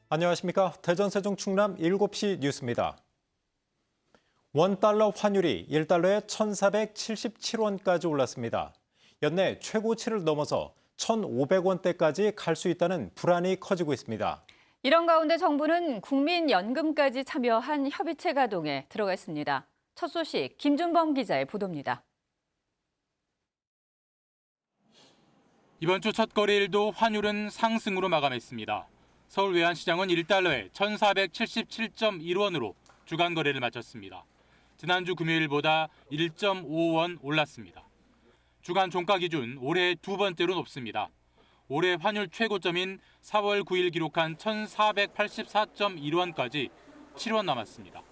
안녕하십니까. 대전 세종 충남 7시 뉴스입니다. 원달러 환율이 1달러에 1,477원까지 올랐습니다. 연내 최고치를 넘어서 1,500원대까지 갈 수 있다는 불안이 커지고 있습니다. 이런 가운데 정부는 국민연금까지 참여한 협의체 가동에 들어갔습니다. 첫 소식 김준범 기자의 보도입니다. 이번 주 첫 거래일도 환율은 상승으로 마감했습니다. 서울 외환시장은 1달러에 1,477.1원으로 주간 거래를 마쳤습니다. 지난주 금요일보다 1.5원 올랐습니다. 주간 종가 기준 올해 두 번째로 높습니다. 올해 환율 최고점인 4월 9일 기록한 1,484.1원까지 7원 남았습니다.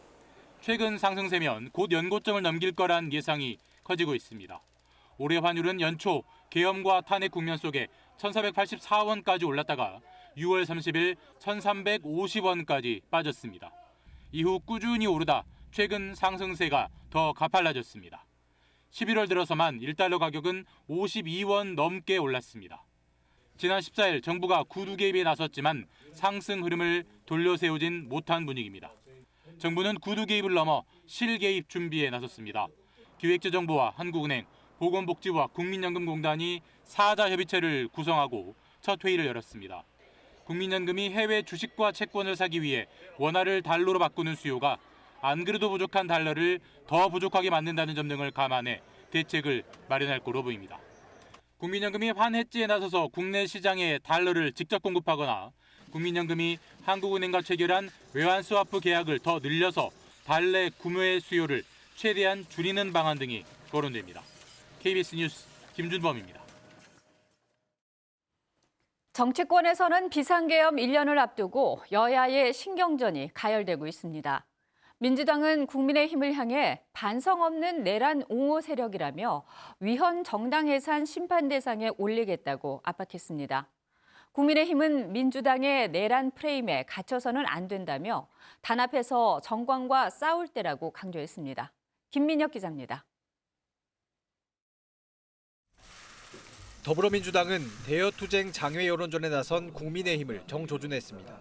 최근 상승세면 곧 연고점을 넘길 거란 예상이 커지고 있습니다. 올해 환율은 연초 계엄과 탄핵 국면 속에 1,484원까지 올랐다가 6월 30일 1,350원까지 빠졌습니다. 이후 꾸준히 오르다 최근 상승세가 더 가팔라졌습니다. 11월 들어서만 1달러 가격은 52원 넘게 올랐습니다. 지난 14일 정부가 구두 개입에 나섰지만 상승 흐름을 돌려세우진 못한 분위기입니다. 정부는 구두 개입을 넘어 실개입 준비에 나섰습니다. 기획재정부와 한국은행, 보건복지부와 국민연금공단이 4자 협의체를 구성하고 첫 회의를 열었습니다. 국민연금이 해외 주식과 채권을 사기 위해 원화를 달러로 바꾸는 수요가 안 그래도 부족한 달러를 더 부족하게 만든다는 점 등을 감안해 대책을 마련할 거로 보입니다. 국민연금이 환해지에 나서서 국내 시장에 달러를 직접 공급하거나 국민연금이 한국은행과 체결한 외환스와프 계약을 더 늘려서 달러 구매 수요를 최대한 줄이는 방안 등이 거론됩니다. KBS 뉴스 김준범입니다. 정치권에서는 비상계엄 1년을 앞두고 여야의 신경전이 가열되고 있습니다. 민주당은 국민의힘을 향해 반성 없는 내란 옹호 세력이라며 위헌 정당 해산 심판 대상에 올리겠다고 압박했습니다. 국민의힘은 민주당의 내란 프레임에 갇혀서는 안 된다며 단합해서 정권과 싸울 때라고 강조했습니다. 김민혁 기자입니다. 더불어민주당은 대여투쟁 장외 여론전에 나선 국민의힘을 정조준했습니다.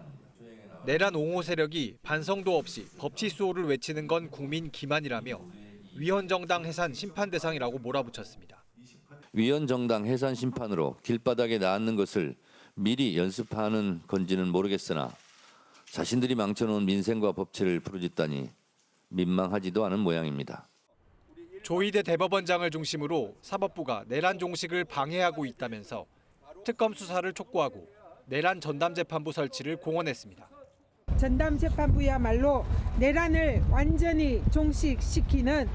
내란 옹호 세력이 반성도 없이 법치 수호를 외치는 건 국민 기만이라며 위헌정당 해산 심판 대상이라고 몰아붙였습니다. 위헌정당 해산 심판으로 길바닥에 낳는 것을 미리 연습하는 건지는 모르겠으나 자신들이 망쳐놓은 민생과 법치를 부르짖다니 민망하지도 않은 모양입니다. 조희대 대법원장을 중심으로 사법부가 내란 종식을 방해하고 있다면서 특검 수사를 촉구하고 내란 전담재판부 설치를 공언했습니다. 전담재판부야말로 내란을 완전히 종식시키는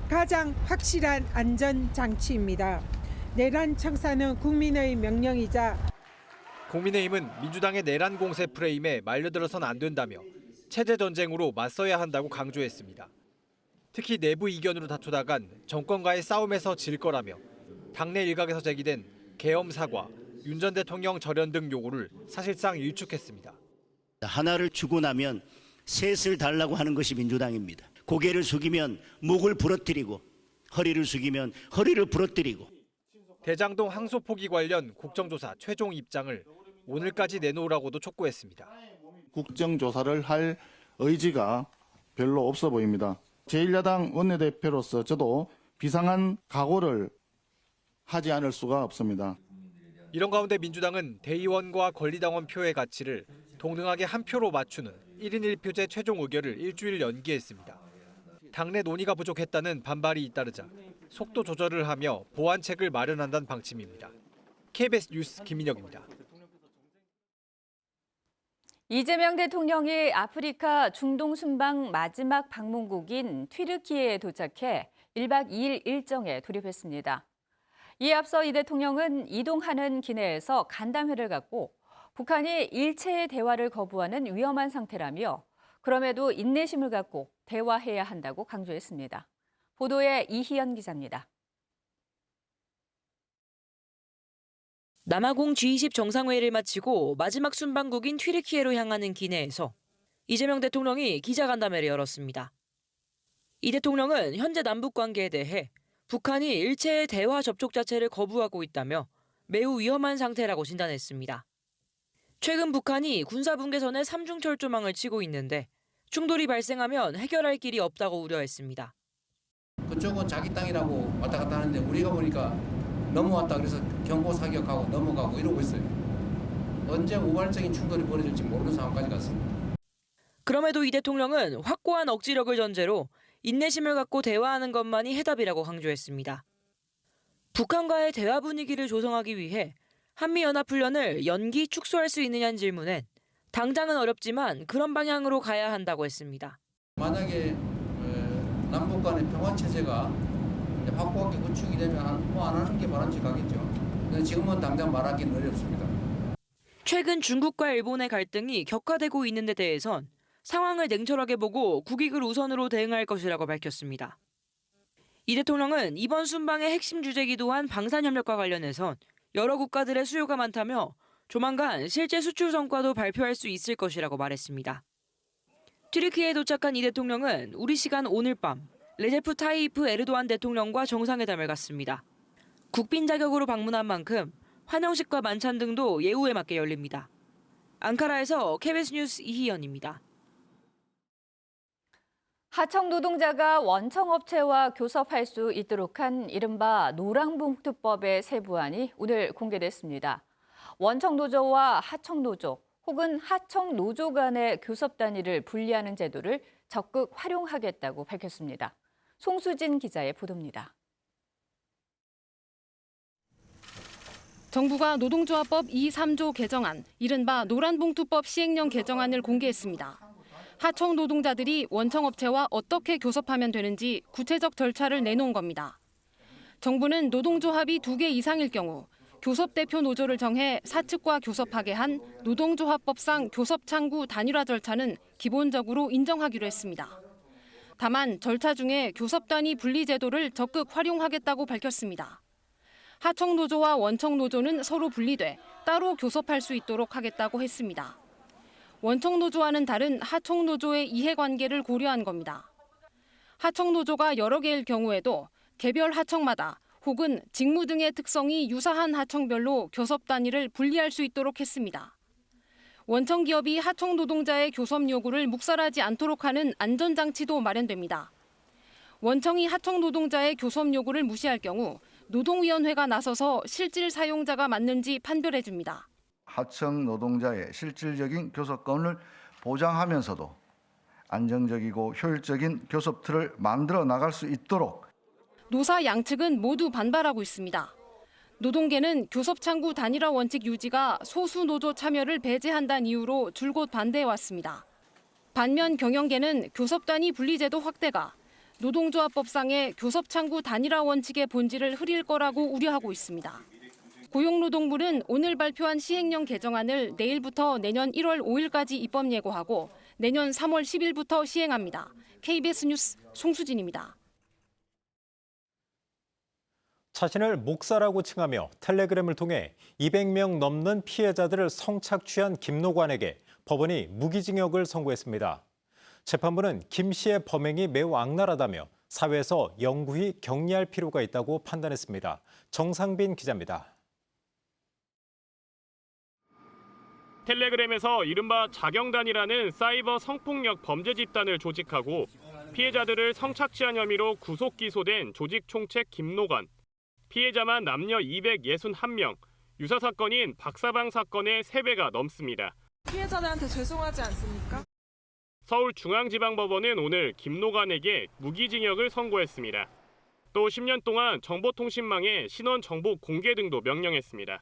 가장 확실한 안전장치입니다. 내란 청사는 국민의 명령이자 국민의힘은 민주당의 내란 공세 프레임에 말려들어서는 안 된다며 체제전쟁으로 맞서야 한다고 강조했습니다. 특히 내부 이견으로 다투다간 정권과의 싸움에서 질 거라며 당내 일각에서 제기된 계엄 사과, 윤 전 대통령 절연 등 요구를 사실상 일축했습니다. 하나를 주고 나면 셋을 달라고 하는 것이 민주당입니다. 고개를 숙이면 목을 부러뜨리고 허리를 숙이면 허리를 부러뜨리고. 대장동 항소 포기 관련 국정조사 최종 입장을 오늘까지 내놓으라고도 촉구했습니다. 국정조사를 할 의지가 별로 없어 보입니다. 제1야당 원내대표로서 저도 비상한 각오를 하지 않을 수가 없습니다. 이런 가운데 민주당은 대의원과 권리당원 표의 가치를 동등하게 한 표로 맞추는 1인 1표제 최종 의결을 일주일 연기했습니다. 당내 논의가 부족했다는 반발이 잇따르자 속도 조절을 하며 보완책을 마련한다는 방침입니다. KBS 뉴스 김민혁입니다. 이재명 대통령이 아프리카 중동 순방 마지막 방문국인 튀르키예에 도착해 1박 2일 일정에 돌입했습니다. 이에 앞서 이 대통령은 이동하는 기내에서 간담회를 갖고 북한이 일체의 대화를 거부하는 위험한 상태라며 그럼에도 인내심을 갖고 대화해야 한다고 강조했습니다. 보도에 이희연 기자입니다. 남아공 G20 정상회의를 마치고 마지막 순방국인 튀르키예로 향하는 기내에서 이재명 대통령이 기자간담회를 열었습니다. 이 대통령은 현재 남북 관계에 대해 북한이 일체의 대화 접촉 자체를 거부하고 있다며 매우 위험한 상태라고 진단했습니다. 최근 북한이 군사분계선에 삼중철조망을 치고 있는데 충돌이 발생하면 해결할 길이 없다고 우려했습니다. 그쪽은 자기 땅이라고 왔다 갔다 하는데 우리가 보니까 넘어왔다 그래서 경고 사격하고 넘어가고 이러고 있어요. 언제 우발적인 충돌이 벌어질지 모르는 상황까지 갔습니다. 그럼에도 이 대통령은 확고한 억지력을 전제로 인내심을 갖고 대화하는 것만이 해답이라고 강조했습니다. 북한과의 대화 분위기를 조성하기 위해 한미연합훈련을 연기 축소할 수 있느냐는 질문엔 당장은 어렵지만 그런 방향으로 가야 한다고 했습니다. 만약에 남북 간의 평화 체제가 확고하게 구축이 되면 안 하는 게 바람직하겠죠. 근데 지금은 당장 말하기는 어렵습니다. 최근 중국과 일본의 갈등이 격화되고 있는 데 대해선 상황을 냉철하게 보고 국익을 우선으로 대응할 것이라고 밝혔습니다. 이 대통령은 이번 순방의 핵심 주제이기도 한 방산협력과 관련해선 여러 국가들의 수요가 많다며 조만간 실제 수출 성과도 발표할 수 있을 것이라고 말했습니다. 튀르키예에 도착한 이 대통령은 우리 시간 오늘 밤 레제프 타이이프 에르도안 대통령과 정상회담을 갖습니다. 국빈 자격으로 방문한 만큼 환영식과 만찬 등도 예우에 맞게 열립니다. 앙카라에서 KBS 뉴스 이희연입니다. 하청 노동자가 원청업체와 교섭할 수 있도록 한 이른바 노랑봉투법의 세부안이 오늘 공개됐습니다. 원청노조와 하청노조 혹은 하청노조 간의 교섭 단위를 분리하는 제도를 적극 활용하겠다고 밝혔습니다. 송수진 기자의 보도입니다. 정부가 노동조합법 2.3조 개정안, 이른바 노란봉투법 시행령 개정안을 공개했습니다. 하청 노동자들이 원청업체와 어떻게 교섭하면 되는지 구체적 절차를 내놓은 겁니다. 정부는 노동조합이 2개 이상일 경우 교섭대표 노조를 정해 사측과 교섭하게 한 노동조합법상 교섭창구 단일화 절차는 기본적으로 인정하기로 했습니다. 다만 절차 중에 교섭단위 분리 제도를 적극 활용하겠다고 밝혔습니다. 하청노조와 원청노조는 서로 분리돼 따로 교섭할 수 있도록 하겠다고 했습니다. 원청노조와는 다른 하청노조의 이해관계를 고려한 겁니다. 하청노조가 여러 개일 경우에도 개별 하청마다 혹은 직무 등의 특성이 유사한 하청별로 교섭 단위를 분리할 수 있도록 했습니다. 원청기업이 하청노동자의 교섭 요구를 묵살하지 않도록 하는 안전장치도 마련됩니다. 원청이 하청노동자의 교섭 요구를 무시할 경우 노동위원회가 나서서 실질 사용자가 맞는지 판별해줍니다. 하청 노동자의 실질적인 교섭권을 보장하면서도 안정적이고 효율적인 교섭 틀을 만들어 나갈 수 있도록 노사 양측은 모두 반발하고 있습니다. 노동계는 교섭창구 단일화 원칙 유지가 소수 노조 참여를 배제한다는 이유로 줄곧 반대해왔습니다. 반면 경영계는 교섭단위 분리제도 확대가 노동조합법상의 교섭창구 단일화 원칙의 본질을 흐릴 거라고 우려하고 있습니다. 고용노동부는 오늘 발표한 시행령 개정안을 내일부터 내년 1월 5일까지 입법 예고하고 내년 3월 10일부터 시행합니다. KBS 뉴스 송수진입니다. 자신을 목사라고 칭하며 텔레그램을 통해 200명 넘는 피해자들을 성착취한 김노관에게 법원이 무기징역을 선고했습니다. 재판부는 김 씨의 범행이 매우 악랄하다며 사회에서 영구히 격리할 필요가 있다고 판단했습니다. 정상빈 기자입니다. 텔레그램에서 이른바 자경단이라는 사이버 성폭력 범죄 집단을 조직하고 피해자들을 성착취한 혐의로 구속 기소된 조직 총책 김노관. 피해자만 남녀 261명, 유사 사건인 박사방 사건의 3배가 넘습니다. 피해자들한테 죄송하지 않습니까? 서울중앙지방법원은 오늘 김노관에게 무기징역을 선고했습니다. 또 10년 동안 정보통신망의 신원 정보 공개 등도 명령했습니다.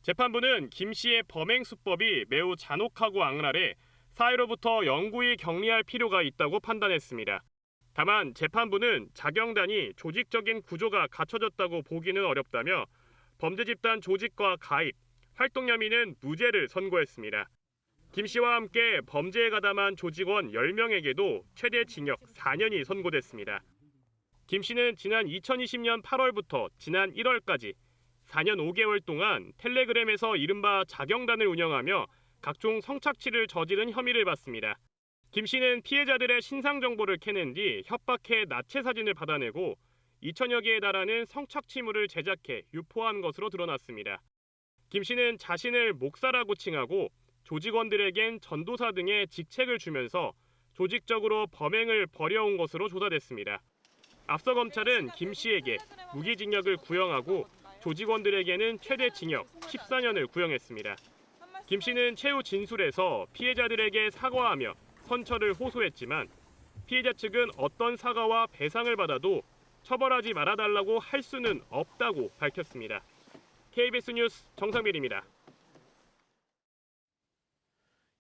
재판부는 김 씨의 범행 수법이 매우 잔혹하고 악랄해 사회로부터 영구히 격리할 필요가 있다고 판단했습니다. 다만 재판부는 자경단이 조직적인 구조가 갖춰졌다고 보기는 어렵다며 범죄 집단 조직과 가입, 활동 혐의는 무죄를 선고했습니다. 김 씨와 함께 범죄에 가담한 조직원 10명에게도 최대 징역 4년이 선고됐습니다. 김 씨는 지난 2020년 8월부터 지난 1월까지 4년 5개월 동안 텔레그램에서 이른바 자경단을 운영하며 각종 성착취를 저지른 혐의를 받습니다. 김 씨는 피해자들의 신상 정보를 캐낸 뒤 협박해 나체 사진을 받아내고 2천여 개에 달하는 성착취물을 제작해 유포한 것으로 드러났습니다. 김 씨는 자신을 목사라고 칭하고 조직원들에겐 전도사 등의 직책을 주면서 조직적으로 범행을 벌여온 것으로 조사됐습니다. 앞서 검찰은 김 씨에게 무기징역을 구형하고 조직원들에게는 최대 징역 14년을 구형했습니다. 김 씨는 최후 진술에서 피해자들에게 사과하며 선처를 호소했지만 피해자 측은 어떤 사과와 배상을 받아도 처벌하지 말아달라고 할 수는 없다고 밝혔습니다. KBS 뉴스 정상빈입니다.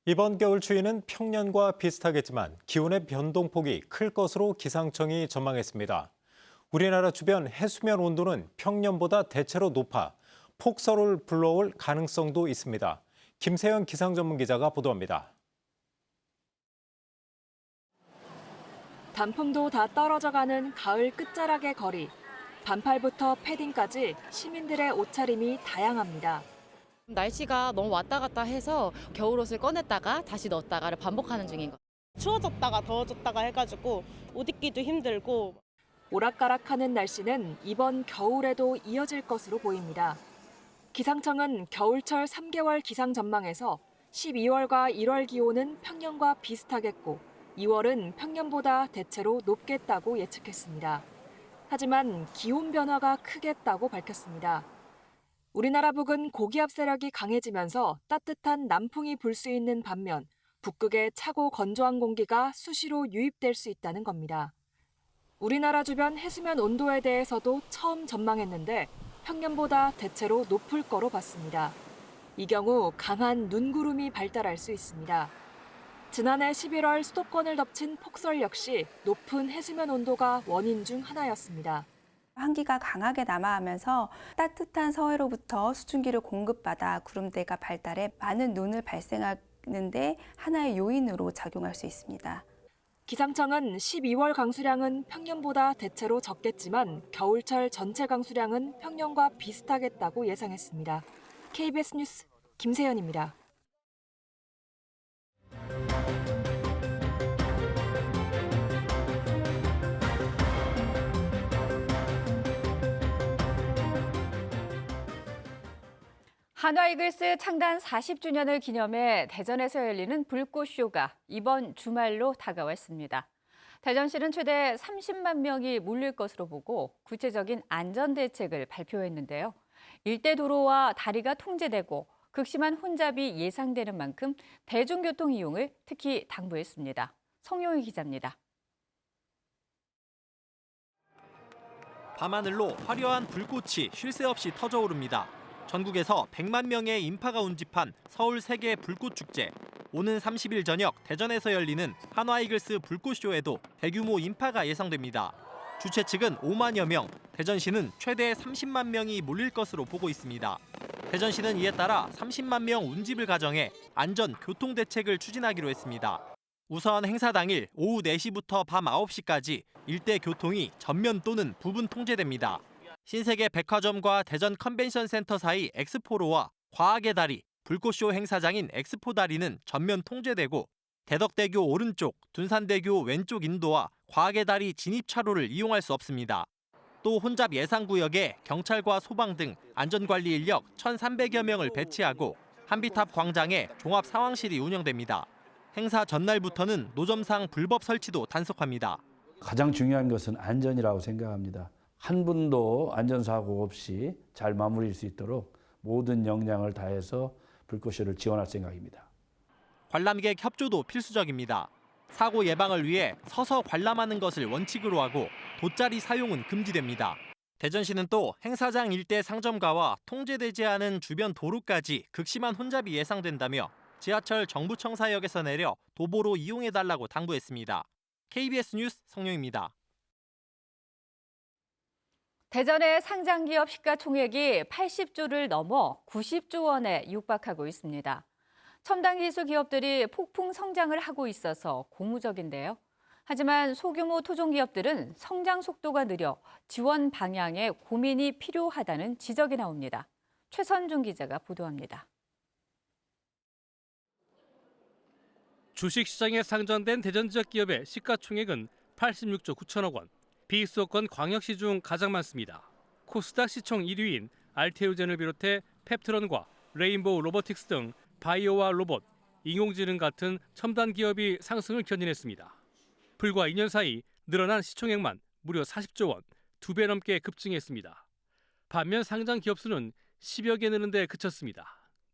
이번 겨울 추위는 평년과 비슷하겠지만 기온의 변동폭이 클 것으로 기상청이 전망했습니다. 우리나라 주변 해수면 온도는 평년보다 대체로 높아 폭설을 불러올 가능성도 있습니다. 김세현 기상전문기자가 보도합니다. 단풍도 다 떨어져가는 가을 끝자락의 거리. 반팔부터 패딩까지 시민들의 옷차림이 다양합니다. 날씨가 너무 왔다 갔다 해서 겨울옷을 꺼냈다가 다시 넣었다가를 반복하는 중인 것. 추워졌다가 더워졌다가 해가지고 옷 입기도 힘들고. 오락가락하는 날씨는 이번 겨울에도 이어질 것으로 보입니다. 기상청은 겨울철 3개월 기상 전망에서 12월과 1월 기온은 평년과 비슷하겠고 2월은 평년보다 대체로 높겠다고 예측했습니다. 하지만 기온 변화가 크겠다고 밝혔습니다. 우리나라 북은 고기압 세력이 강해지면서 따뜻한 남풍이 불 수 있는 반면 북극에 차고 건조한 공기가 수시로 유입될 수 있다는 겁니다. 우리나라 주변 해수면 온도에 대해서도 처음 전망했는데 평년보다 대체로 높을 거로 봤습니다. 이 경우 강한 눈구름이 발달할 수 있습니다. 지난해 11월 수도권을 덮친 폭설 역시 높은 해수면 온도가 원인 중 하나였습니다. 한기가 강하게 남하하면서 따뜻한 서해로부터 수증기를 공급받아 구름대가 발달해 많은 눈을 발생하는 데 하나의 요인으로 작용할 수 있습니다. 기상청은 12월 강수량은 평년보다 대체로 적겠지만 겨울철 전체 강수량은 평년과 비슷하겠다고 예상했습니다. KBS 뉴스 김세연입니다. 한화이글스 창단 40주년을 기념해 대전에서 열리는 불꽃쇼가 이번 주말로 다가왔습니다. 대전시는 최대 30만 명이 몰릴 것으로 보고 구체적인 안전대책을 발표했는데요. 일대 도로와 다리가 통제되고 극심한 혼잡이 예상되는 만큼 대중교통 이용을 특히 당부했습니다. 성용희 기자입니다. 밤하늘로 화려한 불꽃이 쉴 새 없이 터져오릅니다. 전국에서 100만 명의 인파가 운집한 서울 세계 불꽃축제. 오는 30일 저녁 대전에서 열리는 한화이글스 불꽃쇼에도 대규모 인파가 예상됩니다. 주최 측은 5만여 명, 대전시는 최대 30만 명이 몰릴 것으로 보고 있습니다. 대전시는 이에 따라 30만 명 운집을 가정해 안전 교통 대책을 추진하기로 했습니다. 우선 행사 당일 오후 4시부터 밤 9시까지 일대 교통이 전면 또는 부분 통제됩니다. 신세계 백화점과 대전 컨벤션 센터 사이 엑스포로와 과학의 다리, 불꽃쇼 행사장인 엑스포다리는 전면 통제되고 대덕대교 오른쪽, 둔산대교 왼쪽 인도와 과학의 다리 진입차로를 이용할 수 없습니다. 또 혼잡 예상구역에 경찰과 소방 등 안전관리 인력 1,300여 명을 배치하고 한비탑 광장에 종합상황실이 운영됩니다. 행사 전날부터는 노점상 불법 설치도 단속합니다. 가장 중요한 것은 안전이라고 생각합니다. 한 분도 안전사고 없이 잘 마무리할 수 있도록 모든 역량을 다해서 불꽃쇼를 지원할 생각입니다. 관람객 협조도 필수적입니다. 사고 예방을 위해 서서 관람하는 것을 원칙으로 하고 돗자리 사용은 금지됩니다. 대전시는 또 행사장 일대 상점가와 통제되지 않은 주변 도로까지 극심한 혼잡이 예상된다며 지하철 정부청사역에서 내려 도보로 이용해달라고 당부했습니다. KBS 뉴스 성룡입니다. 대전의 상장기업 시가총액이 80조를 넘어 90조 원에 육박하고 있습니다. 첨단 기술 기업들이 폭풍 성장을 하고 있어서 고무적인데요. 하지만 소규모 토종기업들은 성장 속도가 느려 지원 방향에 고민이 필요하다는 지적이 나옵니다. 최선중 기자가 보도합니다. 주식시장에 상장된 대전 지역 기업의 시가총액은 86조 9천억 원. 비수도권 광역시 중 가장 많습니다. 코스닥 시총 1위인 알테오젠을 비롯해 펩트론과 레인보우 로보틱스 등 바이오와 로봇, 인공지능 같은 첨단 기업이 상승을 견인했습니다. 불과 2년 사이 늘어난 시총액만 무려 40조 원, 2배 넘게 급증했습니다. 반면 상장 기업 수는 10여 개 느는 데 그쳤습니다.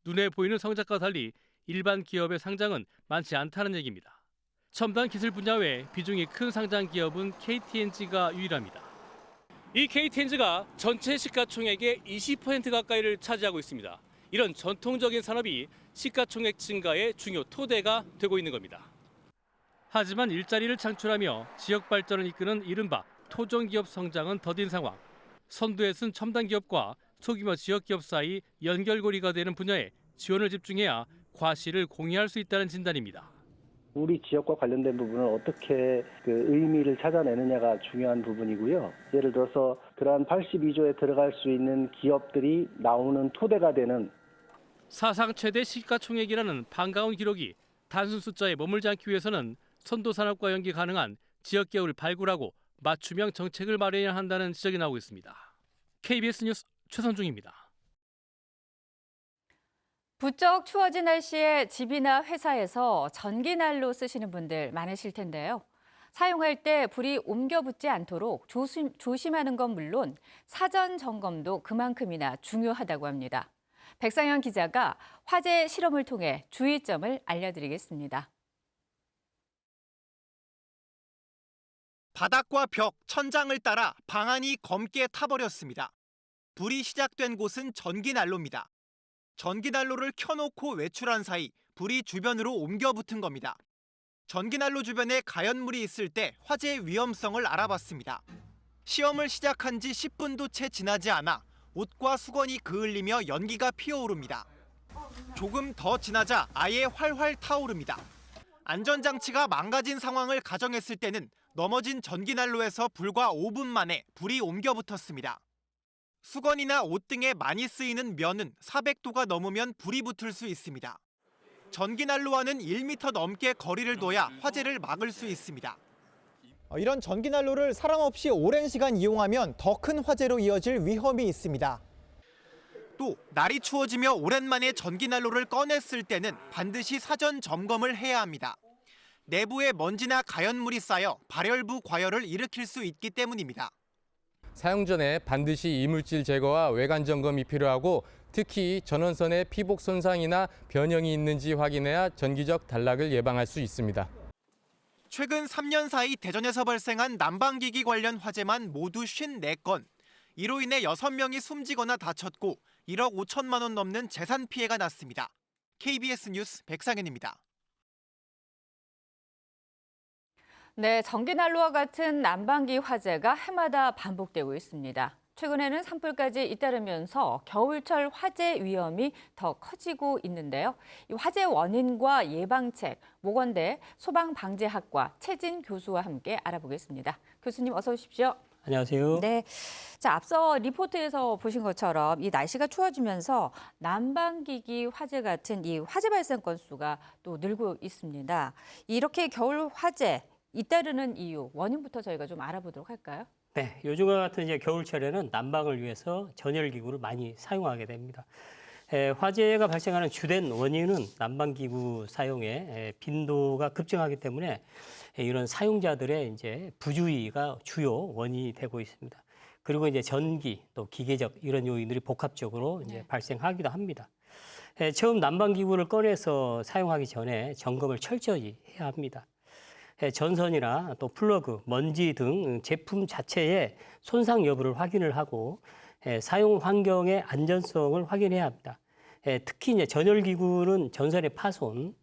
눈에 보이는 성적과 달리 일반 기업의 상장은 많지 않다는 얘기입니다. 첨단 기술 분야 외 비중이 큰 상장 기업은 KTNG가 유일합니다. 이 KTNG가 전체 시가총액의 20% 가까이를 차지하고 있습니다. 이런 전통적인 산업이 시가총액 증가의 중요 토대가 되고 있는 겁니다. 하지만 일자리를 창출하며 지역 발전을 이끄는 이른바 토종기업 성장은 더딘 상황. 선두에 쓴 첨단 기업과 소규모 지역 기업 사이 연결고리가 되는 분야에 지원을 집중해야 과실을 공유할 수 있다는 진단입니다. 우리 지역과 관련된 부분을 어떻게 의미를 찾아내느냐가 중요한 부분이고요. 예를 들어서 그러한 82조에 들어갈 수 있는 기업들이 나오는 토대가 되는 사상 최대 시가총액이라는 반가운 기록이 단순 숫자에 머물지 않기 위해서는 선도산업과 연계 가능한 지역 기업을 발굴하고 맞춤형 정책을 마련해야 한다는 지적이 나오고 있습니다. KBS 뉴스 최선중입니다. 부쩍 추워진 날씨에 집이나 회사에서 전기난로 쓰시는 분들 많으실 텐데요. 사용할 때 불이 옮겨 붙지 않도록 조심하는 건 물론 사전 점검도 그만큼이나 중요하다고 합니다. 백상현 기자가 화재 실험을 통해 주의점을 알려드리겠습니다. 바닥과 벽, 천장을 따라 방안이 검게 타버렸습니다. 불이 시작된 곳은 전기난로입니다. 전기난로를 켜놓고 외출한 사이 불이 주변으로 옮겨 붙은 겁니다. 전기난로 주변에 가연물이 있을 때 화재의 위험성을 알아봤습니다. 시험을 시작한 지 10분도 채 지나지 않아 옷과 수건이 그을리며 연기가 피어오릅니다. 조금 더 지나자 아예 활활 타오릅니다. 안전장치가 망가진 상황을 가정했을 때는 넘어진 전기난로에서 불과 5분 만에 불이 옮겨 붙었습니다. 수건이나 옷 등에 많이 쓰이는 면은 400도가 넘으면 불이 붙을 수 있습니다. 전기난로와는 1m 넘게 거리를 둬야 화재를 막을 수 있습니다. 이런 전기난로를 사람 없이 오랜 시간 이용하면 더 큰 화재로 이어질 위험이 있습니다. 또 날이 추워지며 오랜만에 전기난로를 꺼냈을 때는 반드시 사전 점검을 해야 합니다. 내부에 먼지나 가연물이 쌓여 발열부 과열을 일으킬 수 있기 때문입니다. 사용 전에 반드시 이물질 제거와 외관 점검이 필요하고 특히 전원선에 피복 손상이나 변형이 있는지 확인해야 전기적 단락을 예방할 수 있습니다. 최근 3년 사이 대전에서 발생한 난방기기 관련 화재만 모두 54건. 이로 인해 6명이 숨지거나 다쳤고 1억 5천만 원 넘는 재산 피해가 났습니다. KBS 뉴스 백상현입니다. 네, 전기난로와 같은 난방기 화재가 해마다 반복되고 있습니다. 최근에는 산불까지 잇따르면서 겨울철 화재 위험이 더 커지고 있는데요. 이 화재 원인과 예방책, 모건대 소방방재학과 최진 교수와 함께 알아보겠습니다. 교수님 어서 오십시오. 안녕하세요. 네, 자 앞서 리포트에서 보신 것처럼 이 날씨가 추워지면서 난방기기 화재 같은 이 화재 발생 건수가 또 늘고 있습니다. 이렇게 겨울 화재 잇따르는 이유, 원인부터 저희가 좀 알아보도록 할까요? 네, 요즘과 같은 이제 겨울철에는 난방을 위해서 전열기구를 많이 사용하게 됩니다. 화재가 발생하는 주된 원인은 난방기구 사용의 빈도가 급증하기 때문에 이런 사용자들의 이제 부주의가 주요 원인이 되고 있습니다. 그리고 이제 전기 또 기계적 이런 요인들이 복합적으로 이제 발생하기도 합니다. 처음 난방기구를 꺼내서 사용하기 전에 점검을 철저히 해야 합니다. 전선이나 또 플러그, 먼지 등 제품 자체의 손상 여부를 확인을 하고 사용 환경의 안전성을 확인해야 합니다. 특히 이제 전열기구는 전선의 파손,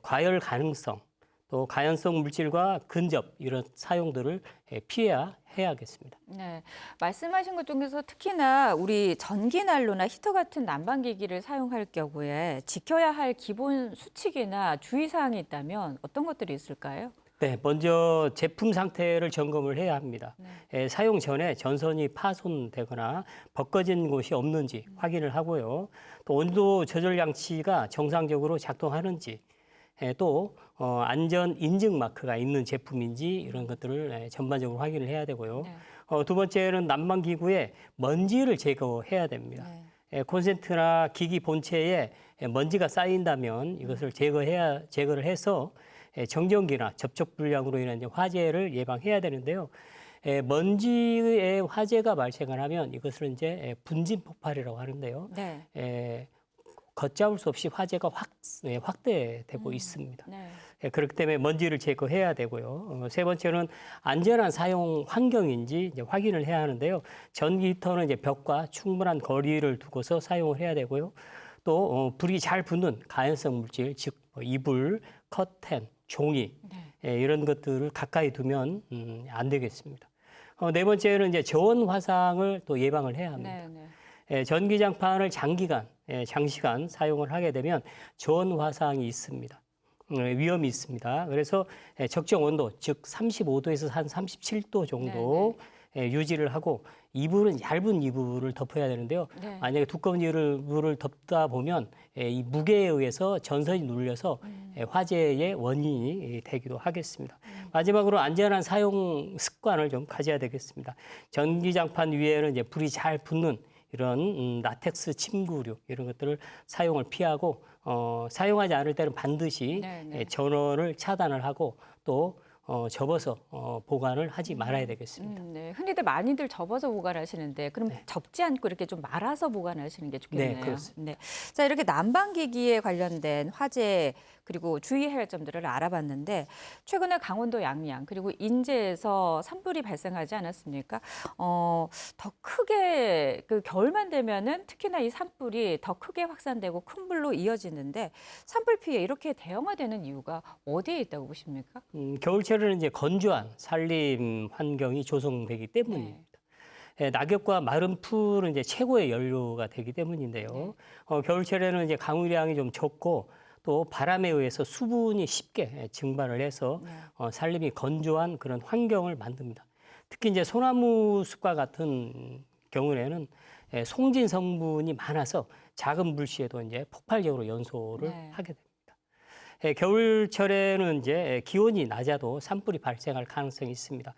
과열 가능성, 또 가연성 물질과 근접 이런 사용들을 피해야 해야겠습니다. 네, 말씀하신 것 중에서 특히나 우리 전기난로나 히터 같은 난방기기를 사용할 경우에 지켜야 할 기본 수칙이나 주의사항이 있다면 어떤 것들이 있을까요? 네, 먼저 제품 상태를 점검을 해야 합니다. 사용 전에 전선이 파손되거나 벗겨진 곳이 없는지 확인을 하고요. 또 온도 조절 장치가 정상적으로 작동하는지, 또 안전 인증 마크가 있는 제품인지 이런 것들을 전반적으로 확인을 해야 되고요. 두 번째는 난방기구에 먼지를 제거해야 됩니다. 콘센트나 기기 본체에 먼지가 쌓인다면 이것을 제거를 해서 정전기나 접촉 불량으로 인한 이제 화재를 예방해야 되는데요. 먼지의 화재가 발생을 하면 이것을 이제 분진 폭발이라고 하는데요. 네. 걷잡을 수 없이 화재가 확대되고 있습니다. 네. 그렇기 때문에 먼지를 제거해야 되고요. 세 번째는 안전한 사용 환경인지 이제 확인을 해야 하는데요. 전기 히터는 이제 벽과 충분한 거리를 두고서 사용을 해야 되고요. 또 불이 잘 붙는 가연성 물질, 즉 이불, 커튼, 종이 이런 것들을 가까이 두면 안 되겠습니다. 네 번째는 이제 저온 화상을 또 예방을 해야 합니다. 전기장판을 장시간 사용을 하게 되면 저온 화상이 있습니다. 위험이 있습니다. 그래서 적정 온도, 즉 35도에서 한 37도 정도 유지를 하고 이불은 얇은 이불을 덮어야 되는데요. 만약에 두꺼운 이불을 덮다 보면 이 무게에 의해서 전선이 눌려서 화재의 원인이 되기도 하겠습니다. 마지막으로 안전한 사용 습관을 좀 가져야 되겠습니다. 전기장판 위에는 이제 불이 잘 붙는 이런 라텍스 침구류 이런 것들을 사용을 피하고 사용하지 않을 때는 반드시 전원을 차단을 하고 또 접어서 보관을 하지 말아야 되겠습니다. 네. 흔히들 많이들 접어서 보관하시는데 그럼 접지 않고 이렇게 좀 말아서 보관하시는 게 좋겠네요. 네, 그렇습니다. 네. 자, 이렇게 난방기기에 관련된 화재 그리고 주의해야 할 점들을 알아봤는데 최근에 강원도 양양 그리고 인제에서 산불이 발생하지 않았습니까? 더 크게 그 겨울만 되면은 특히나 이 산불이 더 크게 확산되고 큰 불로 이어지는데 산불 피해 이렇게 대형화되는 이유가 어디에 있다고 보십니까? 겨울철에는 이제 건조한 산림 환경이 조성되기 때문입니다. 낙엽과 마른 풀은 이제 최고의 연료가 되기 때문인데요. 겨울철에는 이제 강우량이 좀 적고 또 바람에 의해서 수분이 쉽게 증발을 해서 산림이 건조한 그런 환경을 만듭니다. 특히 이제 소나무 숲과 같은 경우에는 송진 성분이 많아서 작은 불씨에도 이제 폭발적으로 연소를 하게 됩니다. 겨울철에는 이제 기온이 낮아도 산불이 발생할 가능성이 있습니다.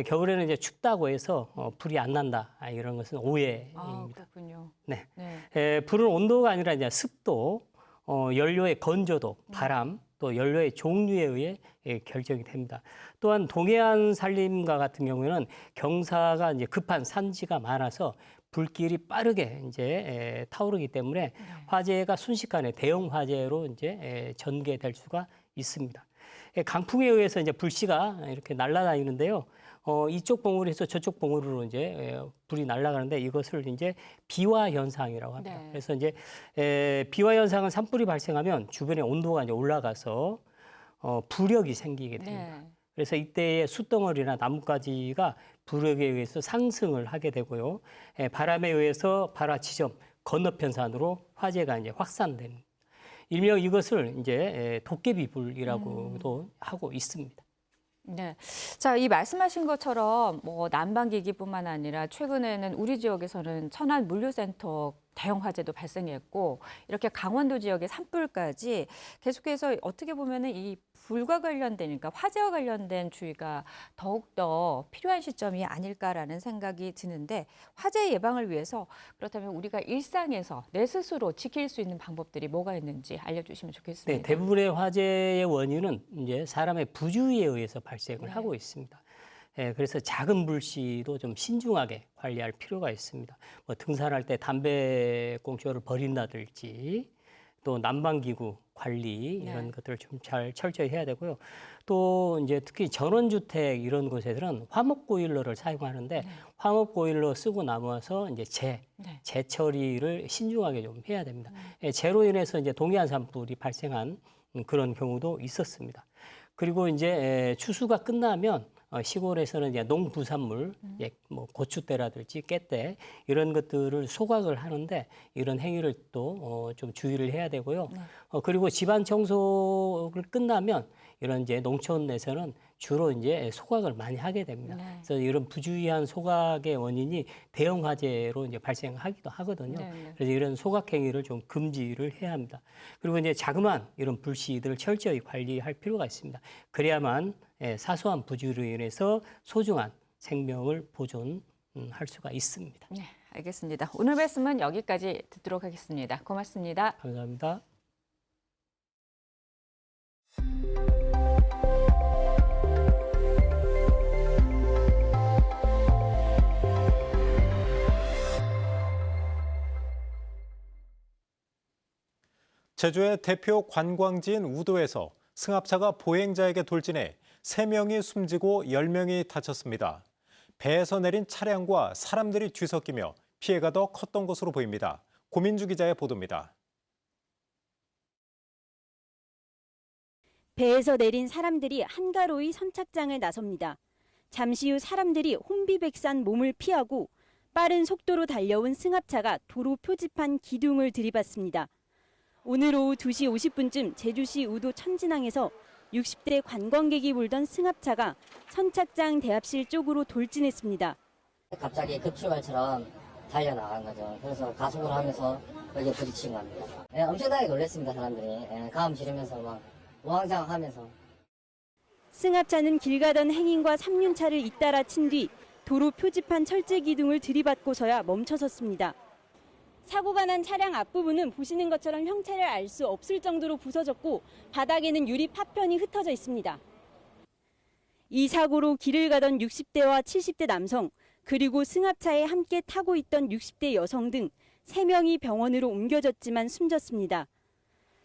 겨울에는 이제 춥다고 해서 불이 안 난다 이런 것은 오해입니다. 그렇군요. 네. 불은 온도가 아니라 이제 습도, 연료의 건조도, 바람, 또 연료의 종류에 의해 결정이 됩니다. 또한 동해안 산림과 같은 경우에는 경사가 이제 급한 산지가 많아서 불길이 빠르게 이제 타오르기 때문에 화재가 순식간에 대형 화재로 이제 전개될 수가 있습니다. 강풍에 의해서 이제 불씨가 이렇게 날아다니는데요. 이쪽 봉우리에서 저쪽 봉우리로 이제 불이 날아가는데 이것을 이제 비화 현상이라고 합니다. 그래서 이제 비화 현상은 산불이 발생하면 주변의 온도가 이제 올라가서 부력이 생기게 됩니다. 그래서 이때의 숯덩어리나 나뭇가지가 부력에 의해서 상승을 하게 되고요. 바람에 의해서 발화 지점 건너편산으로 화재가 이제 확산됩니다. 일명 이것을 이제 도깨비 불이라고도 하고 있습니다. 네. 자, 이 말씀하신 것처럼 뭐 난방기기뿐만 아니라 최근에는 우리 지역에서는 천안 물류센터 대형 화재도 발생했고 이렇게 강원도 지역의 산불까지 계속해서 어떻게 보면은 이 불과 관련되니까 화재와 관련된 주의가 더욱더 필요한 시점이 아닐까라는 생각이 드는데 화재 예방을 위해서 그렇다면 우리가 일상에서 내 스스로 지킬 수 있는 방법들이 뭐가 있는지 알려주시면 좋겠습니다. 네, 대부분의 화재의 원인은 이제 사람의 부주의에 의해서 발생을 하고 있습니다. 그래서 작은 불씨도 좀 신중하게 관리할 필요가 있습니다. 뭐 등산할 때 담배꽁초를 버린다든지 또 난방기구 관리 이런 것들을 좀 잘 철저히 해야 되고요. 또 이제 특히 전원주택 이런 곳에서는 화목보일러를 사용하는데 화목보일러 쓰고 남아서 이제 재처리를 신중하게 좀 해야 됩니다. 재로 인해서 이제 동해안 산불이 발생한 그런 경우도 있었습니다. 그리고 이제 추수가 끝나면 시골에서는 이제 농부산물, 뭐 고추대라든지 깻대 이런 것들을 소각을 하는데 이런 행위를 또 좀 주의를 해야 되고요. 그리고 집안 청소를 끝나면 이런 이제 농촌에서는 주로 이제 소각을 많이 하게 됩니다. 그래서 이런 부주의한 소각의 원인이 대형 화재로 이제 발생하기도 하거든요. 그래서 이런 소각 행위를 좀 금지를 해야 합니다. 그리고 이제 자그마한 이런 불씨들을 철저히 관리할 필요가 있습니다. 그래야만 사소한 부주의로 인해서 소중한 생명을 보존할 수가 있습니다. 네, 알겠습니다. 오늘 말씀은 여기까지 듣도록 하겠습니다. 고맙습니다. 감사합니다. 제주의 대표 관광지인 우도에서 승합차가 보행자에게 돌진해 3명이 숨지고 10명이 다쳤습니다. 배에서 내린 차량과 사람들이 뒤섞이며 피해가 더 컸던 것으로 보입니다. 고민주 기자의 보도입니다. 배에서 내린 사람들이 한가로이 선착장을 나섭니다. 잠시 후 사람들이 혼비백산 몸을 피하고 빠른 속도로 달려온 승합차가 도로 표지판 기둥을 들이받습니다. 오늘 오후 2시 50분쯤 제주시 우도 천진항에서 60대 관광객이 몰던 승합차가 선착장 대합실 쪽으로 돌진했습니다. 갑자기 급출발처럼 달려나간 거죠. 그래서 가속을 하면서 여기에 부딪힌 겁니다. 엄청나게 놀랐습니다, 사람들이. 가음 지르면서 막 우왕좌왕하면서. 승합차는 길 가던 행인과 3륜차를 잇따라 친 뒤 도로 표지판 철제 기둥을 들이받고서야 멈춰섰습니다. 사고가 난 차량 앞부분은 보시는 것처럼 형체를 알 수 없을 정도로 부서졌고 바닥에는 유리 파편이 흩어져 있습니다. 이 사고로 길을 가던 60대와 70대 남성 그리고 승합차에 함께 타고 있던 60대 여성 등 3명이 병원으로 옮겨졌지만 숨졌습니다.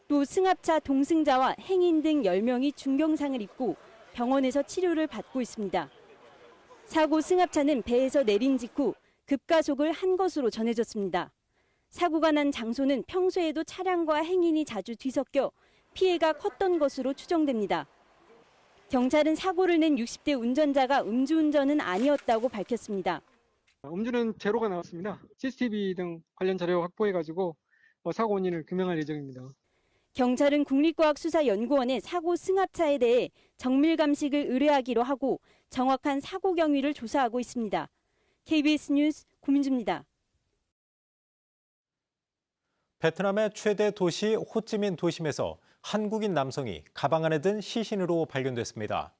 또 승합차 동승자와 행인 등 10명이 중경상을 입고 병원에서 치료를 받고 있습니다. 사고 승합차는 배에서 내린 직후 급가속을 한 것으로 전해졌습니다. 사고가 난 장소는 평소에도 차량과 행인이 자주 뒤섞여 피해가 컸던 것으로 추정됩니다. 경찰은 사고를 낸 60대 운전자가 음주운전은 아니었다고 밝혔습니다. 음주는 제로가 나왔습니다. CCTV 등 관련 자료 확보해가지고 사고 원인을 규명할 예정입니다. 경찰은 국립과학수사연구원에 사고 승합차에 대해 정밀 감식을 의뢰하기로 하고 정확한 사고 경위를 조사하고 있습니다. KBS 뉴스 고민주입니다. 베트남의 최대 도시 호찌민 도심에서 한국인 남성이 가방 안에 든 시신으로 발견됐습니다.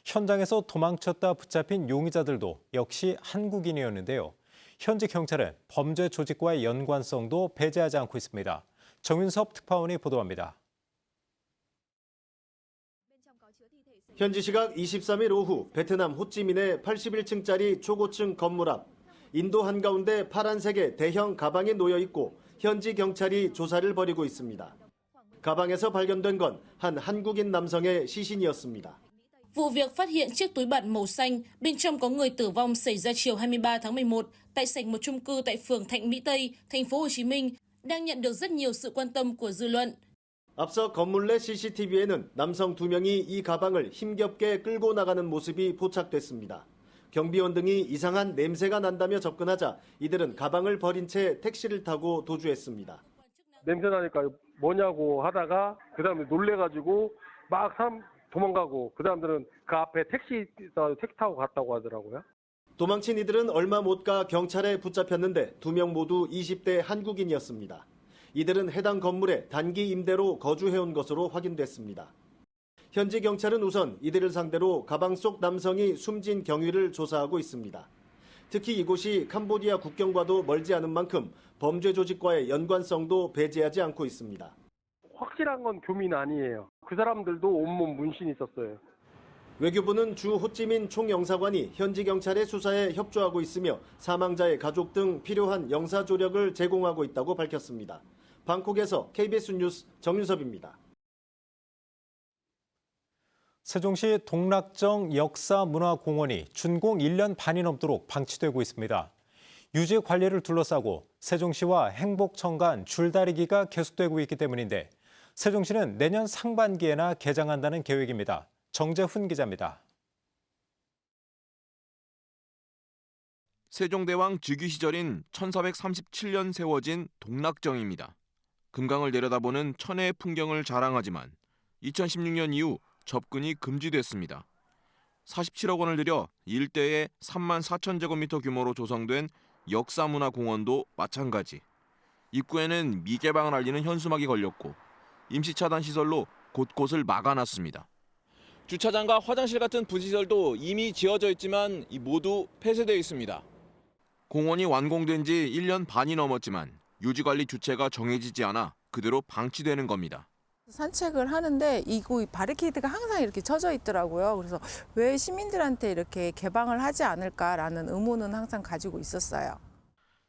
현장에서 도망쳤다 붙잡힌 용의자들도 역시 한국인이었는데요. 현지 경찰은 범죄 조직과의 연관성도 배제하지 않고 있습니다. 정윤섭 특파원이 보도합니다. 현지 시각 23일 오후 베트남 호찌민의 81층짜리 초고층 건물 앞 인도 한가운데 파란색의 대형 가방이 놓여 있고 현지 경찰이 조사를 벌이고 있습니다. 가방에서 발견된 건 한 한국인 남성의 시신이었습니다. Vụ việc phát hiện chiếc túi bẩn màu xanh, bên trong có người tử vong xảy ra chiều 23 tháng 11 tại sảnh một chung cư tại phường Thạnh Mỹ Tây, thành phố Hồ Chí Minh, đang nhận được rất nhiều sự quan tâm của dư luận. 앞서 건물 내 CCTV에는 남성 2명이 이 가방을 힘겹게 끌고 나가는 모습이 포착됐습니다. 경비원 등이 이상한 냄새가 난다며 접근하자 이들은 가방을 버린 채 택시를 타고 도주했습니다. 냄새 나니까 뭐냐고 하다가 그 사람들이 놀래가지고 막 사람 도망가고 그 사람들은 그 앞에 택시 타고 갔다고 하더라고요. 도망친 이들은 얼마 못 가 경찰에 붙잡혔는데 2명 모두 20대 한국인이었습니다. 이들은 해당 건물에 단기 임대로 거주해온 것으로 확인됐습니다. 현지 경찰은 우선 이들을 상대로 가방 속 남성이 숨진 경위를 조사하고 있습니다. 특히 이곳이 캄보디아 국경과도 멀지 않은 만큼 범죄 조직과의 연관성도 배제하지 않고 있습니다. 확실한 건 교민 아니에요. 그 사람들도 온몸 문신이 있었어요. 외교부는 주 호찌민 총영사관이 현지 경찰의 수사에 협조하고 있으며 사망자의 가족 등 필요한 영사 조력을 제공하고 있다고 밝혔습니다. 방콕에서 KBS 뉴스 정윤섭입니다. 세종시 동락정 역사문화공원이 준공 1년 반이 넘도록 방치되고 있습니다. 유지 관리를 둘러싸고 세종시와 행복청 간 줄다리기가 계속되고 있기 때문인데 세종시는 내년 상반기에나 개장한다는 계획입니다. 정재훈 기자입니다. 세종대왕 즉위 시절인 1437년 세워진 동락정입니다. 금강을 내려다보는 천혜의 풍경을 자랑하지만 2016년 이후 접근이 금지됐습니다. 47억 원을 들여 일대에 3만 4천 제곱미터 규모로 조성된 역사문화공원도 마찬가지. 입구에는 미개방을 알리는 현수막이 걸렸고 임시차단 시설로 곳곳을 막아놨습니다. 주차장과 화장실 같은 부시설도 이미 지어져 있지만 모두 폐쇄되어 있습니다. 공원이 완공된 지 1년 반이 넘었지만 유지관리 주체가 정해지지 않아 그대로 방치되는 겁니다. 산책을 하는데 이 바리케이드가 항상 이렇게 쳐져 있더라고요. 그래서 왜 시민들한테 이렇게 개방을 하지 않을까라는 의문은 항상 가지고 있었어요.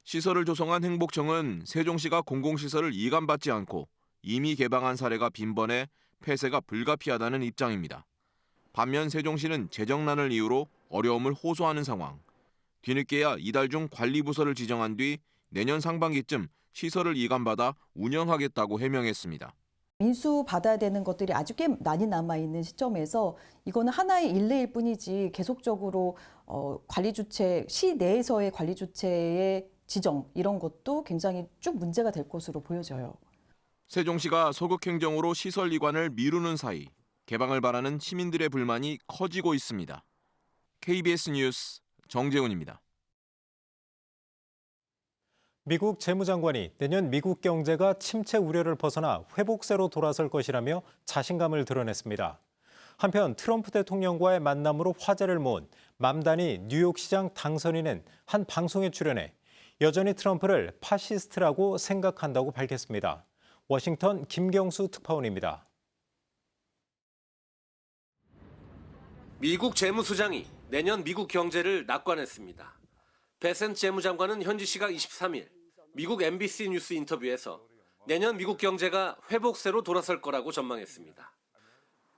시설을 조성한 행복청은 세종시가 공공시설을 이감받지 않고 이미 개방한 사례가 빈번해 폐쇄가 불가피하다는 입장입니다. 반면 세종시는 재정난을 이유로 어려움을 호소하는 상황. 뒤늦게야 이달 중 관리부서를 지정한 뒤 내년 상반기쯤 시설을 이감받아 운영하겠다고 해명했습니다. 인수받아야 되는 것들이 아주 꽤 많이 남아있는 시점에서 이거는 하나의 일례일 뿐이지 계속적으로 관리 주체, 시 내에서의 관리 주체의 지정 이런 것도 굉장히 쭉 문제가 될 것으로 보여져요. 세종시가 소극 행정으로 시설 이관을 미루는 사이 개방을 바라는 시민들의 불만이 커지고 있습니다. KBS 뉴스 정재훈입니다. 미국 재무장관이 내년 미국 경제가 침체 우려를 벗어나 회복세로 돌아설 것이라며 자신감을 드러냈습니다. 한편 트럼프 대통령과의 만남으로 화제를 모은 맘다니 뉴욕시장 당선인은 한 방송에 출연해 여전히 트럼프를 파시스트라고 생각한다고 밝혔습니다. 워싱턴 김경수 특파원입니다. 미국 재무수장이 내년 미국 경제를 낙관했습니다. 베센트 재무장관은 현지 시각 23일 미국 MBC 뉴스 인터뷰에서 내년 미국 경제가 회복세로 돌아설 거라고 전망했습니다.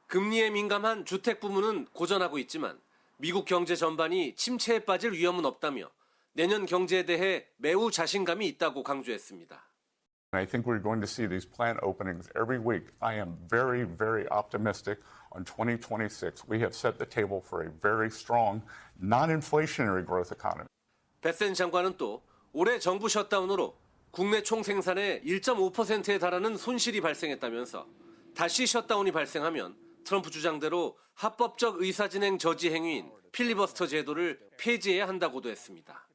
금리에 민감한 주택 부문은 고전하고 있지만 미국 경제 전반이 침체에 빠질 위험은 없다며 내년 경제에 대해 매우 자신감이 있다고 강조했습니다. I think we're going to see these plant openings every week. I am very, very optimistic on 2026. We have set the table for a very strong, non-inflationary growth economy. 베센 장관은 또 올해 정부 셧다운으로 국내 총생산의 1.5%에 달하는 손실이 발생했다면서 다시 셧다운이 발생하면 트럼프 주장대로 합법적 의사진행 저지 행위인 필리버스터 제도를 폐지해야 한다고도 했습니다.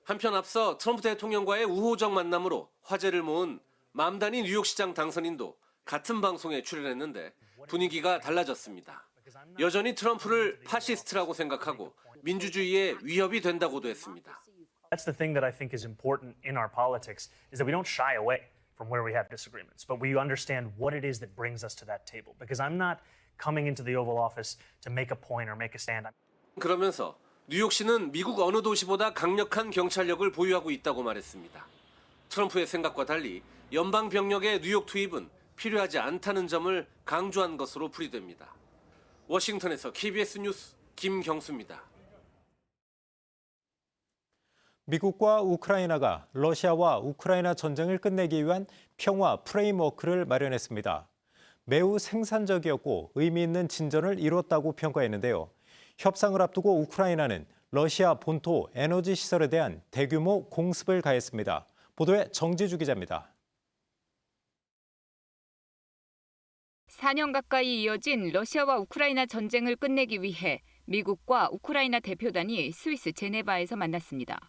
한편 앞서 트럼프 대통령과의 우호적 만남으로 화제를 모은 맘다니 뉴욕시장 당선인도 같은 방송에 출연했는데 분위기가 달라졌습니다. 여전히 트럼프를 파시스트라고 생각하고 민주주의에 위협이 된다고도 했습니다. That's the thing that I think is important in our politics is that we don't shy away from where we have disagreements, but we understand what it is that brings us to that table. Because I'm not coming into the Oval Office to make a point or make a stand. 그러면서 뉴욕시는 미국 어느 도시보다 강력한 경찰력을 보유하고 있다고 말했습니다. 트럼프의 생각과 달리 연방 병력의 뉴욕 투입은 필요하지 않다는 점을 강조한 것으로 풀이됩니다. 워싱턴에서 KBS 뉴스 김경수입니다. 미국과 우크라이나가 러시아와 우크라이나 전쟁을 끝내기 위한 평화 프레임워크를 마련했습니다. 매우 생산적이었고 의미 있는 진전을 이뤘다고 평가했는데요. 협상을 앞두고 우크라이나는 러시아 본토 에너지 시설에 대한 대규모 공습을 가했습니다. 보도에 정지주 기자입니다. 4년 가까이 이어진 러시아와 우크라이나 전쟁을 끝내기 위해 미국과 우크라이나 대표단이 스위스 제네바에서 만났습니다.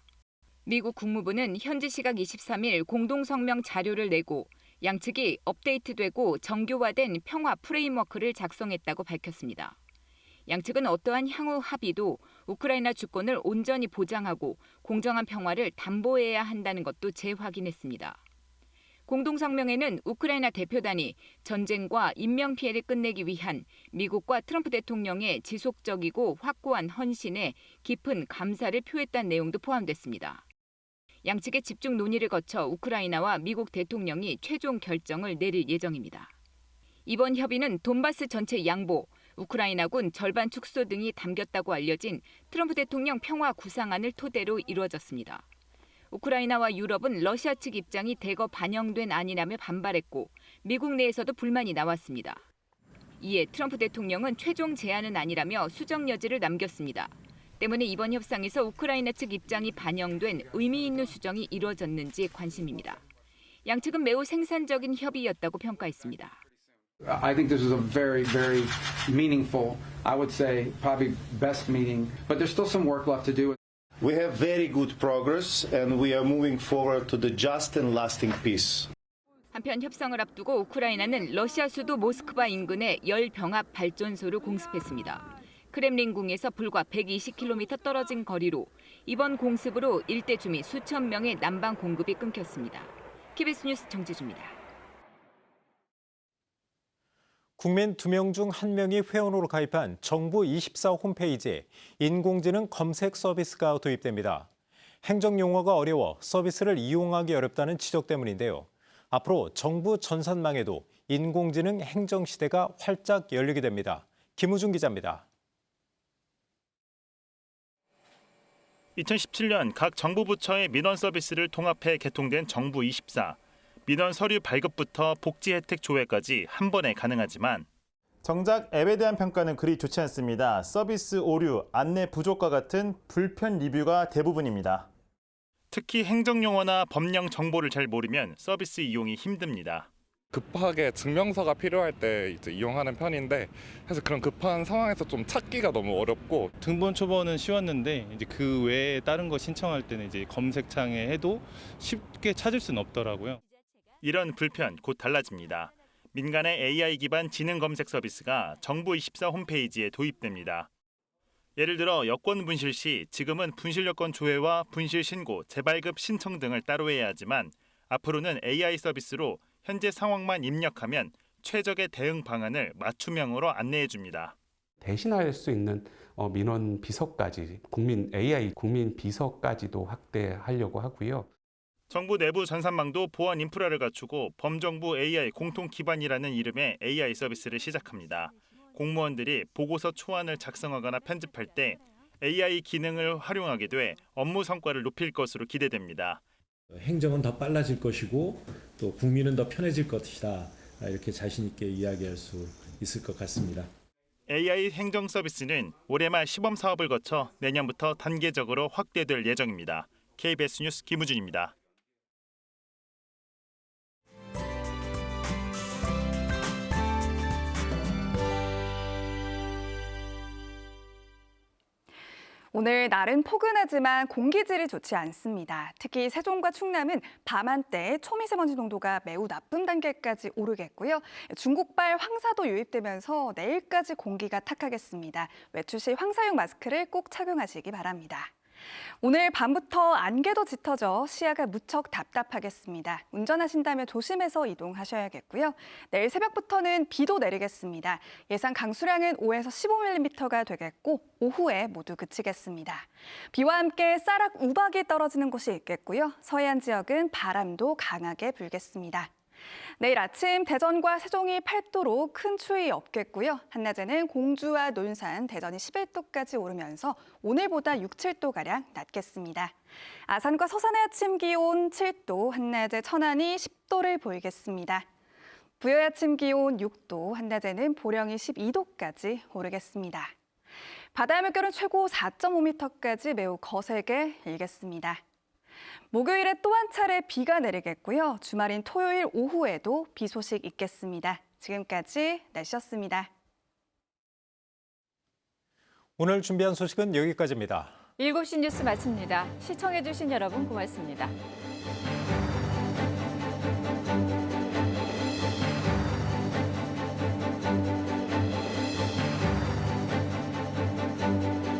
미국 국무부는 현지 시각 23일 공동성명 자료를 내고 양측이 업데이트되고 정교화된 평화 프레임워크를 작성했다고 밝혔습니다. 양측은 어떠한 향후 합의도 우크라이나 주권을 온전히 보장하고 공정한 평화를 담보해야 한다는 것도 재확인했습니다. 공동성명에는 우크라이나 대표단이 전쟁과 인명피해를 끝내기 위한 미국과 트럼프 대통령의 지속적이고 확고한 헌신에 깊은 감사를 표했다는 내용도 포함됐습니다. 양측의 집중 논의를 거쳐 우크라이나와 미국 대통령이 최종 결정을 내릴 예정입니다. 이번 협의는 돈바스 전체 양보, 우크라이나군 절반 축소 등이 담겼다고 알려진 트럼프 대통령 평화 구상안을 토대로 이루어졌습니다. 우크라이나와 유럽은 러시아 측 입장이 대거 반영된 안이라며 반발했고 미국 내에서도 불만이 나왔습니다. 이에 트럼프 대통령은 최종 제안은 아니라며 수정 여지를 남겼습니다. 때문에 이번 협상에서 우크라이나 측 입장이 반영된 의미 있는 수정이 이루어졌는지 관심입니다. 양측은 매우 생산적인 협의였다고 평가했습니다. I think this is a very, very meaningful, I would say probably best meeting, but there's still some work left to do. We have very good progress and we are moving forward to the just and lasting peace. 한편 협상을 앞두고 우크라이나는 러시아 수도 모스크바 인근의 열 병합 발전소를 공습했습니다. 크렘린궁에서 불과 120km 떨어진 거리로 이번 공습으로 일대 주민 수천 명의 난방 공급이 끊겼습니다. KBS 뉴스 정지주입니다. 국민 2명 중 1명이 회원으로 가입한 정부24 홈페이지에 인공지능 검색 서비스가 도입됩니다. 행정용어가 어려워 서비스를 이용하기 어렵다는 지적 때문인데요. 앞으로 정부 전산망에도 인공지능 행정시대가 활짝 열리게 됩니다. 김우중 기자입니다. 2017년 각 정부 부처의 민원 서비스를 통합해 개통된 정부24. 민원 서류 발급부터 복지 혜택 조회까지 한 번에 가능하지만 정작 앱에 대한 평가는 그리 좋지 않습니다. 서비스 오류, 안내 부족과 같은 불편 리뷰가 대부분입니다. 특히 행정용어나 법령 정보를 잘 모르면 서비스 이용이 힘듭니다. 급하게 증명서가 필요할 때 이제 이용하는 편인데 사실 그런 급한 상황에서 좀 찾기가 너무 어렵고 등본 초본은 쉬웠는데 이제 그 외에 다른 거 신청할 때는 이제 검색창에 해도 쉽게 찾을 수는 없더라고요. 이런 불편 곧 달라집니다. 민간의 AI 기반 지능 검색 서비스가 정부24 홈페이지에 도입됩니다. 예를 들어 여권 분실 시 지금은 분실 여건 조회와 분실 신고, 재발급 신청 등을 따로 해야 하지만 앞으로는 AI 서비스로 현재 상황만 입력하면 최적의 대응 방안을 맞춤형으로 안내해 줍니다. 대신할 수 있는 민원 비서까지 국민 AI 국민 비서까지도 확대하려고 하고요. 정부 내부 전산망도 보안 인프라를 갖추고 범정부 AI 공통 기반이라는 이름의 AI 서비스를 시작합니다. 공무원들이 보고서 초안을 작성하거나 편집할 때 AI 기능을 활용하게 돼 업무 성과를 높일 것으로 기대됩니다. 행정은 더 빨라질 것이고 또 국민은 더 편해질 것이다. 이렇게 자신 있게 이야기할 수 있을 것 같습니다. AI 행정 서비스는 올해 말 시범 사업을 거쳐 내년부터 단계적으로 확대될 예정입니다. KBS 뉴스 김우준입니다. 오늘 날은 포근하지만 공기질이 좋지 않습니다. 특히 세종과 충남은 밤 한때 초미세먼지 농도가 매우 나쁨 단계까지 오르겠고요. 중국발 황사도 유입되면서 내일까지 공기가 탁하겠습니다. 외출 시 황사용 마스크를 꼭 착용하시기 바랍니다. 오늘 밤부터 안개도 짙어져 시야가 무척 답답하겠습니다. 운전하신다면 조심해서 이동하셔야겠고요. 내일 새벽부터는 비도 내리겠습니다. 예상 강수량은 5에서 15mm가 되겠고 오후에 모두 그치겠습니다. 비와 함께 쌀락 우박이 떨어지는 곳이 있겠고요. 서해안 지역은 바람도 강하게 불겠습니다. 내일 아침 대전과 세종이 8도로 큰 추위 없겠고요. 한낮에는 공주와 논산, 대전이 11도까지 오르면서 오늘보다 6, 7도가량 낮겠습니다. 아산과 서산의 아침 기온 7도, 한낮에 천안이 10도를 보이겠습니다. 부여의 아침 기온 6도, 한낮에는 보령이 12도까지 오르겠습니다. 바다의 물결은 최고 4.5m까지 매우 거세게 일겠습니다. 목요일에 또 한 차례 비가 내리겠고요. 주말인 토요일 오후에도 비 소식 있겠습니다. 지금까지 날씨였습니다. 오늘 준비한 소식은 여기까지입니다. 7시 뉴스 마칩니다. 시청해주신 여러분 고맙습니다.